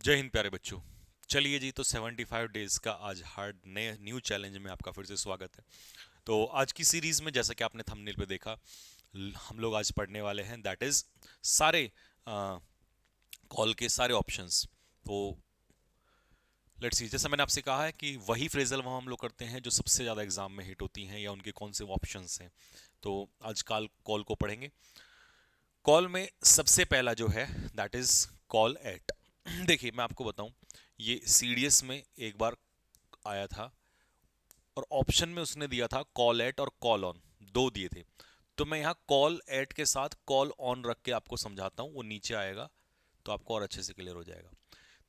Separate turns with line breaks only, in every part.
जय हिंद प्यारे बच्चों। चलिए जी, तो 75 डेज का आज हार्ड नए न्यू चैलेंज में आपका फिर से स्वागत है। तो आज की सीरीज में जैसा कि आपने थंबनेल पे देखा, हम लोग आज पढ़ने वाले हैं दैट इज सारे कॉल के सारे ऑप्शंस। तो लेट्स सी, जैसा मैंने आपसे कहा है कि वही फ्रेजल वहाँ हम लोग करते हैं जो सबसे ज़्यादा एग्जाम में हिट होती हैं या उनके कौन से ऑप्शंस हैं। तो आज कॉल को पढ़ेंगे। कॉल में सबसे पहला जो है दैट इज कॉल एट। देखिए मैं आपको बताऊं, ये सीडीएस में एक बार आया था और ऑप्शन में उसने दिया था कॉल एट और कॉल ऑन, दो दिए थे। तो मैं यहाँ कॉल एट के साथ कॉल ऑन रख के आपको समझाता हूँ, वो नीचे आएगा तो आपको और अच्छे से क्लियर हो जाएगा।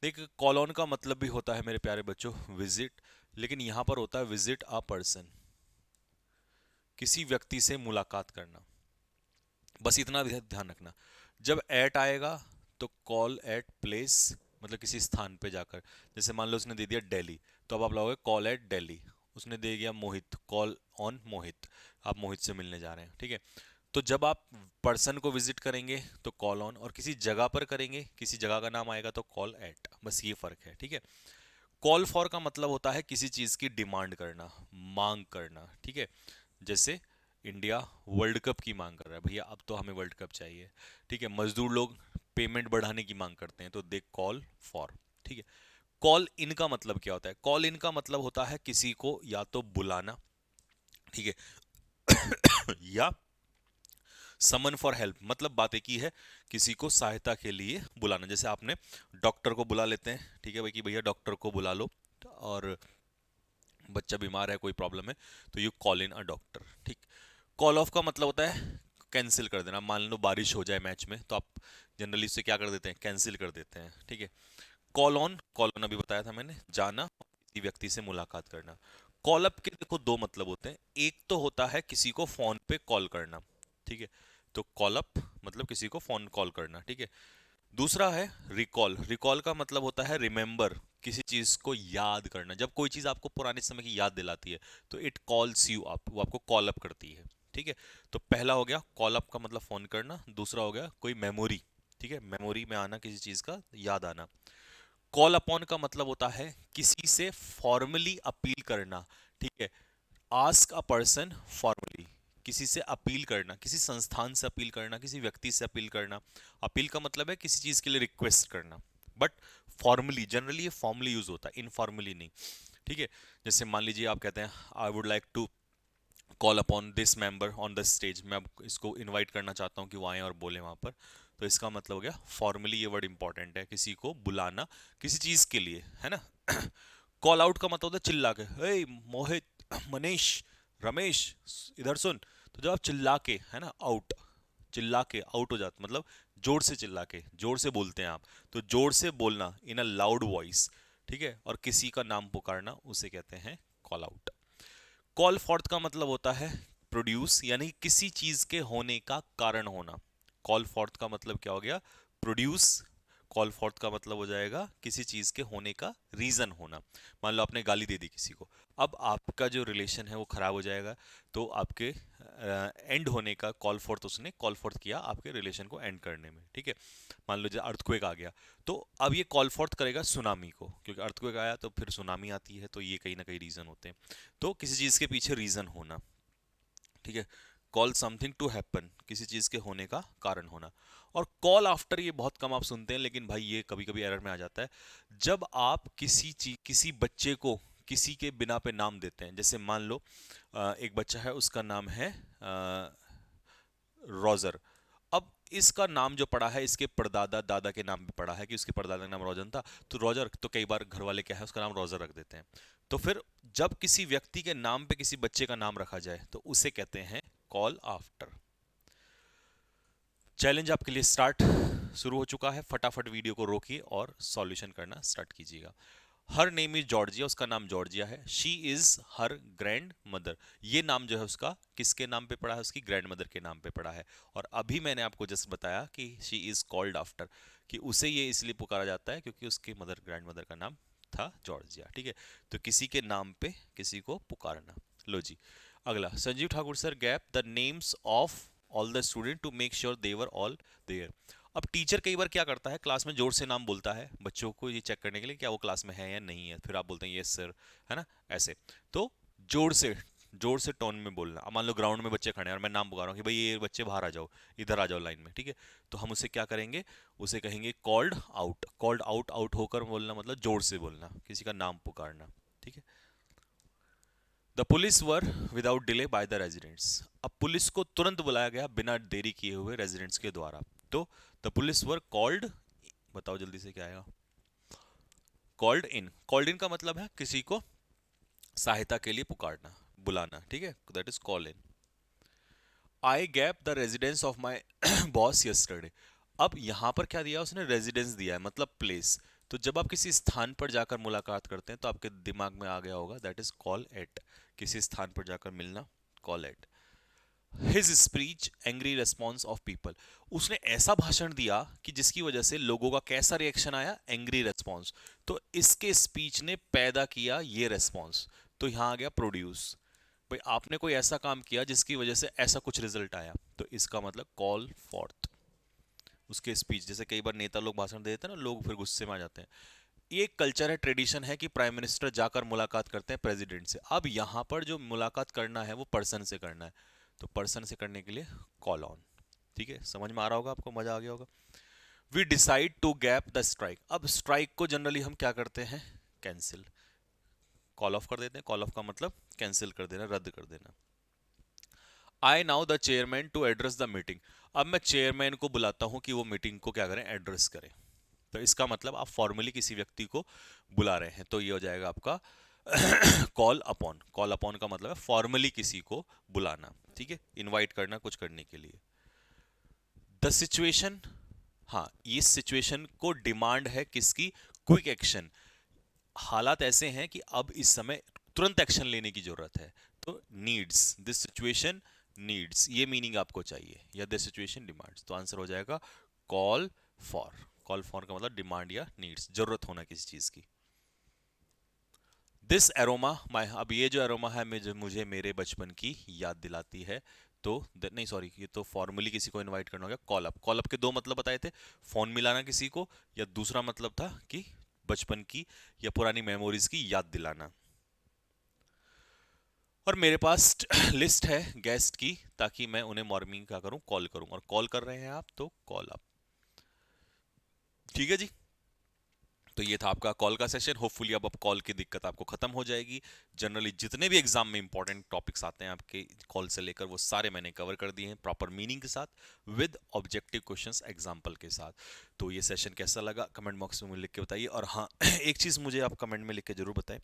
देखिए कॉल ऑन का मतलब भी होता है मेरे प्यारे बच्चों विजिट, लेकिन यहाँ पर होता है विजिट अ पर्सन, किसी व्यक्ति से मुलाकात करना। बस इतना ध्यान रखना। जब एट आएगा तो कॉल एट प्लेस, मतलब किसी स्थान पे जाकर। जैसे मान लो उसने दे दिया दिल्ली, तो अब आप लगाओगे कॉल एट दिल्ली। उसने दे दिया मोहित, कॉल ऑन मोहित, आप मोहित से मिलने जा रहे हैं, ठीक है। तो जब आप पर्सन को विजिट करेंगे तो कॉल ऑन, और किसी जगह पर करेंगे, किसी जगह का नाम आएगा तो कॉल एट। बस ये फर्क है, ठीक है। कॉल फॉर का मतलब होता है किसी चीज की डिमांड करना, मांग करना, ठीक है। जैसे इंडिया वर्ल्ड कप की मांग कर रहा है, भैया अब तो हमें वर्ल्ड कप चाहिए, ठीक है। मजदूर लोग पेमेंट बढ़ाने की मांग करते हैं तो दे कॉल फॉर, ठीक है। कॉल इन का मतलब क्या होता है? कॉल इन का मतलब होता है किसी को या तो बुलाना, ठीक है, या समन फॉर हेल्प, मतलब बात एक ही है, किसी को सहायता के लिए बुलाना। जैसे आपने डॉक्टर को बुला लेते हैं, ठीक है भाई, कि भैया डॉक्टर को बुला लो, और बच्चा बीमार है, कोई प्रॉब्लम है, तो you call in a doctor, ठीक। कॉल ऑफ का मतलब होता है कैंसिल कर देना। मान लो बारिश हो जाए मैच में, तो आप जनरली इससे क्या कर देते हैं? कैंसिल कर देते हैं, ठीक है। कॉल ऑन, कॉल ऑन अभी बताया था मैंने, जाना, किसी व्यक्ति से मुलाकात करना। कॉल अप के देखो दो मतलब होते हैं। एक तो होता है किसी को फोन पे कॉल करना, ठीक है। तो कॉल अप मतलब किसी को फोन कॉल करना, ठीक है। दूसरा है रिकॉल। रिकॉल का मतलब होता है रिमेंबर, किसी चीज को याद करना। जब कोई चीज आपको पुराने समय की याद दिलाती है तो इट कॉल्स यू अप, वो आपको कॉल अप करती है, ठीक है। तो पहला हो गया कॉल अप का मतलब फोन करना, दूसरा हो गया कोई मेमोरी, ठीक है, मेमोरी में आना, किसी चीज का याद आना। कॉल अपॉन का मतलब होता है किसी से फॉर्मली अपील करना, ठीक है। आस्क अ पर्सन फॉर्मली, किसी से अपील करना, किसी संस्थान से अपील करना, किसी व्यक्ति से अपील करना। अपील का मतलब है किसी चीज के लिए रिक्वेस्ट करना, बट फॉर्मली, जनरली ये फॉर्मली यूज होता है, इनफॉर्मली नहीं, ठीक है। जैसे मान लीजिए आप कहते हैं I would like to call upon this member on the stage, मैं अब इसको इनवाइट करना चाहता हूँ कि वो आए और बोले वहां पर। तो इसका मतलब हो गया फॉर्मली, ये वर्ड इंपॉर्टेंट है, किसी को बुलाना किसी चीज के लिए, है ना। कॉल आउट का मतलब होता है चिल्ला के, हे मोहित, मनीष, रमेश, इधर सुन। तो जब आप चिल्ला के, है ना, आउट, चिल्ला के आउट हो जाता मतलब जोर से चिल्ला के, जोर से बोलते हैं आप, तो जोर से बोलना इन अ लाउड वॉइस, ठीक है। और किसी का नाम पुकारना उसे कहते हैं कॉल आउट। कॉल फॉर्थ का मतलब होता है प्रोड्यूस, यानी किसी चीज के होने का कारण होना। कॉल फॉर्थ का मतलब क्या हो गया? प्रोड्यूस। कॉल फॉर्थ का मतलब हो जाएगा किसी चीज के होने का रीजन होना। मान लो आपने गाली दे दी किसी को, अब आपका जो रिलेशन है वो खराब हो जाएगा, तो आपके एंड होने का कॉल फॉर्थ, उसने कॉल फॉर्थ किया आपके रिलेशन को एंड करने में, ठीक है। मान लो जो अर्थक्वेक आ गया, तो अब ये कॉल फॉर्थ करेगा सुनामी को, क्योंकि अर्थक्वेक आया तो फिर सुनामी आती है, तो ये कहीं ना कहीं रीजन होते हैं। तो किसी चीज के पीछे रीजन होना, ठीक है। कॉल समथिंग टू हैपन, किसी चीज के होने का कारण होना। और कॉल आफ्टर, ये बहुत कम आप सुनते हैं, लेकिन भाई ये कभी कभी एरर में आ जाता है। जब आप किसी चीज, किसी बच्चे को किसी के बिना पे नाम देते हैं, जैसे मान लो एक बच्चा है, उसका नाम है रोजर। अब इसका नाम जो पड़ा है, इसके परदादा दादा के नाम पे पड़ा है कि उसके परदादा का नाम रोजन था, तो रोजर, तो कई बार घर वाले क्या है उसका नाम रोजर रख देते हैं। तो फिर जब किसी व्यक्ति के नाम पे किसी बच्चे का नाम रखा जाए तो उसे कहते हैं कॉल आफ्टर। चैलेंज आपके लिए स्टार्ट शुरू हो चुका है, फटाफट वीडियो को रोकिए और सॉल्यूशन करना स्टार्ट कीजिएगा। हर नेम इज जॉर्जिया, उसका नाम जॉर्जिया है। She is her grand mother, ये नाम जो है उसका किसके नाम पे पड़ा है? उसकी ग्रैंड मदर के नाम पे पड़ा है। और अभी मैंने आपको जस्ट बताया कि शी इज कॉल्ड आफ्टर, कि उसे ये इसलिए पुकारा जाता है क्योंकि उसकी मदर, ग्रैंड मदर का नाम था जॉर्जिया, ठीक है। तो किसी के नाम पे किसी को पुकारना। लो जी, अगला, Sanjeev Thakur sir gap the names of all the student to make sure they were all there. अब टीचर कई बार क्या करता है, क्लास में जोर से नाम बोलता है बच्चों को ये चेक करने के लिए क्या वो क्लास में है या नहीं है, फिर आप बोलते हैं यस सर, है ना, ऐसे। तो जोर से, जोर से टोन में बोलना। अब मान लो ग्राउंड में बच्चे खड़े हैं और मैं नाम पुकार रहा हूँ कि भाई ये बच्चे बाहर आ जाओ, इधर आ जाओ लाइन में, ठीक है। तो हम उसे क्या करेंगे, उसे कहेंगे called out. Called out, out होकर बोलना मतलब जोर से बोलना, किसी का नाम पुकारना, ठीक है। The police were without delay by the residents. अब पुलिस को तुरंत बुलाया गया बिना देरी किए हुए रेजिडेंट्स के द्वारा। तो द पुलिस वर कॉल्ड, बताओ जल्दी से क्या आएगा, कॉल्ड इन। कॉल्ड इन का मतलब है किसी को सहायता के लिए पुकारना, बुलाना, ठीक है, that is call in. I gap the residence of my boss yesterday. अब यहां पर क्या दिया उसने, रेजिडेंस दिया है, मतलब प्लेस। तो जब आप किसी स्थान पर जाकर मुलाकात करते हैं तो आपके दिमाग में आ गया होगा दैट इज कॉल एट, किसी स्थान पर जाकर मिलना, call at. His speech angry response of people. उसने ऐसा भाषण दिया कि जिसकी वजह से लोगों का कैसा रिएक्शन आया, एंग्री रेस्पॉन्स। तो इसके स्पीच ने पैदा किया ये रेस्पॉन्स, तो यहां आ गया प्रोड्यूस। भाई आपने कोई ऐसा काम किया जिसकी वजह से ऐसा कुछ रिजल्ट आया, तो इसका मतलब कॉल फॉर्थ। उसके स्पीच, जैसे कई बार नेता लोग भाषण दे देते हैं ना, लोग फिर गुस्से में आ जाते हैं। ये एक कल्चर है, ट्रेडिशन है कि प्राइम मिनिस्टर जाकर मुलाकात करते हैं प्रेसिडेंट से। अब यहां पर जो मुलाकात करना है वो पर्सन से करना है, तो पर्सन से करने के लिए कॉल ऑन, ठीक है। समझ में आ रहा होगा आपको, मजा आ गया होगा। We decide to gap the strike. अब स्ट्राइक को जनरली हम क्या करते हैं, कैंसिल, कॉल ऑफ कर देते हैं। कॉल ऑफ का मतलब कैंसिल कर देना, रद्द कर देना। I now the chairman to address the meeting. अब मैं चेयरमैन को बुलाता हूं कि वो मीटिंग को क्या करें, एड्रेस करें। तो इसका मतलब आप फॉर्मली किसी व्यक्ति को बुला रहे हैं, तो ये हो जाएगा आपका कॉल अपॉन। कॉल अपॉन का मतलब है फॉर्मली किसी को बुलाना, ठीक है, इनवाइट करना कुछ करने के लिए। द सिचुएशन, हाँ इस सिचुएशन को डिमांड है किसकी, क्विक एक्शन। हालात ऐसे हैं कि अब इस समय तुरंत एक्शन लेने की जरूरत है, तो नीड्स, दिस सिचुएशन नीड्स, ये मीनिंग आपको चाहिए, या दिस सिचुएशन डिमांड्स। तो आंसर हो जाएगा कॉल फॉर। कॉल फॉर का मतलब डिमांड या नीड्स, जरूरत होना किसी चीज की। दिस एरोमा माई, अब ये जो एरोमा है मुझे मेरे बचपन की याद दिलाती है। तो नहीं सॉरी, ये तो फॉर्मली किसी को इनवाइट करना हो गया। कॉल अप, कॉल अप के दो मतलब बताए थे, फोन मिलाना किसी को, या दूसरा मतलब था कि बचपन की या पुरानी मेमोरीज की याद दिलाना। और मेरे पास लिस्ट है गेस्ट की, ताकि मैं उन्हें मॉर्निंग क्या करूं, कॉल करूं। और कॉल कर रहे हैं आप तो कॉल अप, ठीक है जी। तो ये था आपका कॉल का सेशन। होपफुली अब कॉल की दिक्कत आपको खत्म हो जाएगी। जनरली जितने भी एग्जाम में इंपॉर्टेंट टॉपिक्स आते हैं आपके कॉल से लेकर, वो सारे मैंने कवर कर दिए हैं प्रॉपर मीनिंग के साथ, विद ऑब्जेक्टिव क्वेश्चंस एग्जांपल के साथ। तो ये सेशन कैसा लगा कमेंट बॉक्स में मुझे लिख के बताइए। और हाँ एक चीज मुझे आप कमेंट में लिख के जरूर बताएं,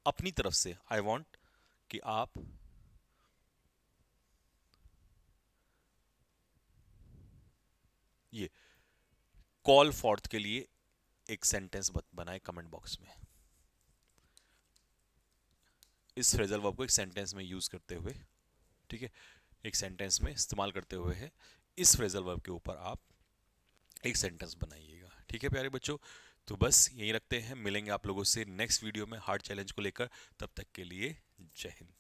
अपनी तरफ से आई वॉन्ट कि आप ये कॉल फॉर्थ के लिए एक सेंटेंस बनाए कमेंट बॉक्स में। इस फ्रेजल वर्ब को एक सेंटेंस में यूज करते हुए, ठीक है, एक सेंटेंस में इस्तेमाल करते हुए है, इस फ्रेजल वर्ब के ऊपर आप एक सेंटेंस बनाइएगा, ठीक है प्यारे बच्चों। तो बस यही रखते हैं, मिलेंगे आप लोगों से नेक्स्ट वीडियो में हार्ड चैलेंज को लेकर। तब तक के लिए जय हिंद।